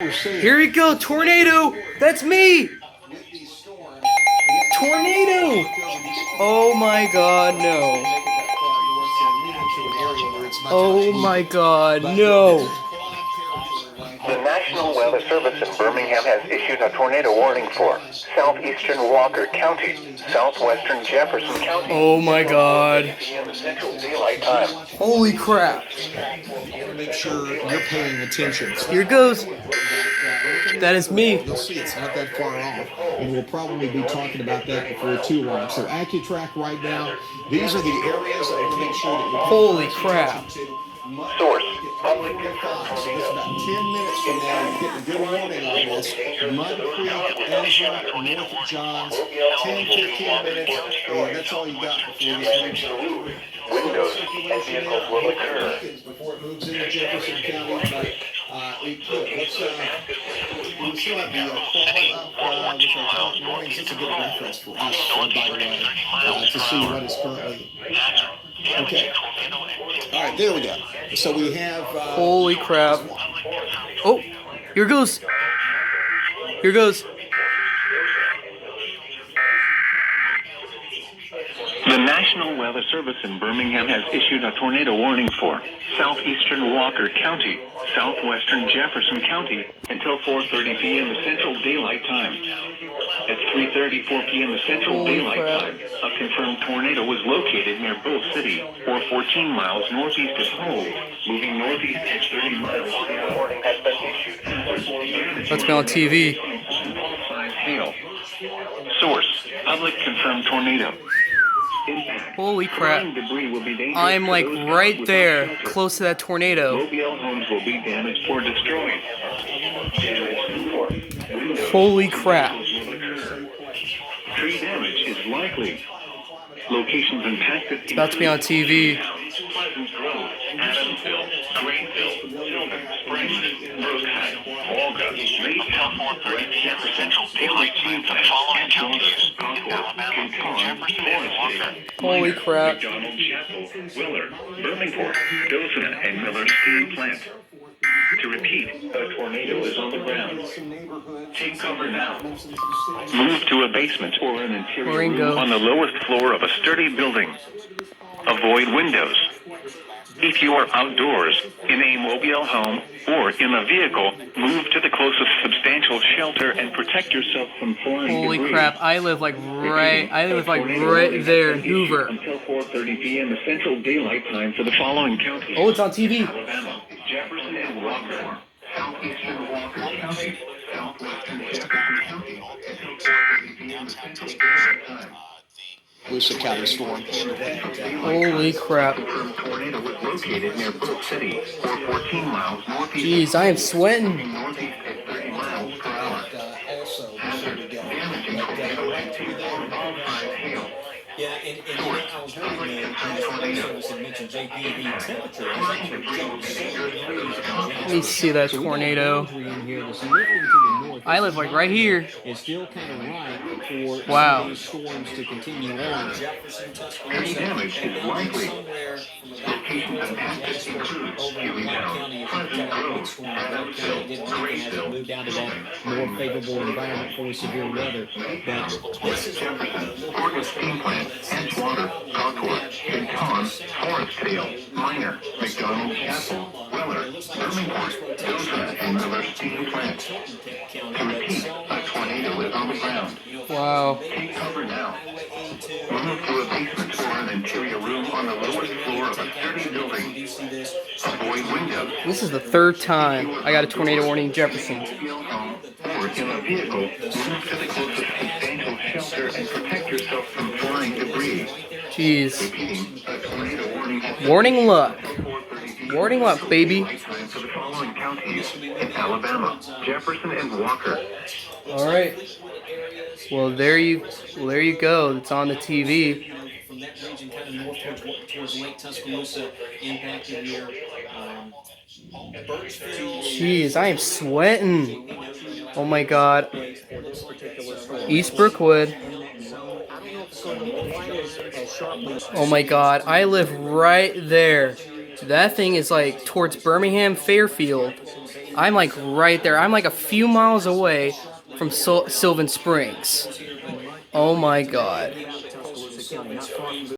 Here we go, tornado! That's me! Tornado! Oh my god, no. Oh my god, no. The National Weather Service in Birmingham has issued a tornado warning for southeastern Walker County, southwestern Jefferson County. Oh my god. Central Daylight Time. Holy crap. Make sure you're paying attention. Here goes. That is me. You'll see it's not that far off, and we'll probably be talking about that before too long. So AccuTrack right now, these are the areas that we'll make sure that you're Holy crap. Source. So it's about 10 minutes from now, you get a good warning on this. Mud Creek, Ezra, North Johns, 10, 15 minutes, and that's all you got before this Windows and vehicles will occur. before it moves into Jefferson County, but we still have the crawl up with our top warnings. It's a good reference for us, by the way, to see what is currently. Okay. All right, there we go. So we have. Holy crap. Oh, here goes. Here goes. The National Weather Service in Birmingham has issued a tornado warning for southeastern Walker County, southwestern Jefferson County until 4:30 p.m. Central Daylight Time. At 3:34 p.m. Central Daylight Time, a confirmed tornado was located near Bull City, or 14 miles northeast of Hull, moving northeast at 30 miles. The warning has been issued. Let's go on TV. Hail. Source: public confirmed tornado. Holy crap. I'm like right there, close to that tornado. Mobile homes will be damaged or destroyed. Holy crap. Tree damage is likely. Locations impacted. It's about to be on TV. Pleasant Grove, Adamsville, Greenville, Sylvan Springs, Brookside, Olga, Lee, California, Jefferson, Central Daylight Time for the following counties: Alabama, Jefferson, and Walker. Holy crap. McDonald Chapel, Willard, Birmingham, Dothan, and Miller Steel Plant. To repeat, a tornado is on the ground. Take cover now. Move to a basement or an interior room on the lowest floor of a sturdy building. Avoid windows. If you are outdoors, in a mobile home, or in a vehicle, move to the closest substantial shelter and protect yourself from flying Holy debris. crap, I live like right there in Hoover. Until 4:30 p.m. Central Daylight Time for the following counties. Oh, it's on TV. Alabama, Jefferson and Walker, southeastern Walker County, southwestern Jefferson County, until 4:30 p.m. Central Daylight Time. Lucid County storm. Holy crap. The tornado was located near Brook City, or 14 miles northeast. Jeez, I am sweating. Northeast at 30 miles per hour. Hazard damaging tornado activity on all sides hail. Yeah, and I was reading in the service and mentioned JP, the temperature has actually jumped 7 degrees. Let me see that tornado. I live like right here. It's still kind of right for Wow. these storms to continue on. Jefferson, Any damage is likely. somewhere from about Locations impacted include over in Huey White County, County, if Pleasant you got a big Grove, storm, White County Adamsville, didn't make it as it moved down to that More favorable environment for severe weather. But Jefferson, Oregon Steam Plant, Edgewater, Concord, Cape Con, Forestville, Minor, McDonald Chapel, Willard, Birmingham, Dothan, and Miller Steam Plant. To repeat, a tornado is on the ground. Wow. Take cover now. Move to a basement or an interior room on the lowest floor of a sturdy building. Avoid windows. This is the third time I got a tornado warning in Jefferson. Mobile home or in a vehicle, move to the closest substantial shelter and protect yourself from flying debris. Jeez. Repeating, a tornado warning has been Warning luck. 4:30 p.m. Warning luck, baby. Time for the following counties in Alabama, Jefferson, and Walker. All right. Well, there you go. It's on the TV. from that region, kind of north towards Lake Tuscaloosa, impacted here. Birchfield. Jeez, I am sweating. Oh my God. East Brookwood. Oh my God, I live right there. That thing is like towards Birmingham, Fairfield. I'm like right there. I'm like a few miles away from Sylvan Springs. Oh my god.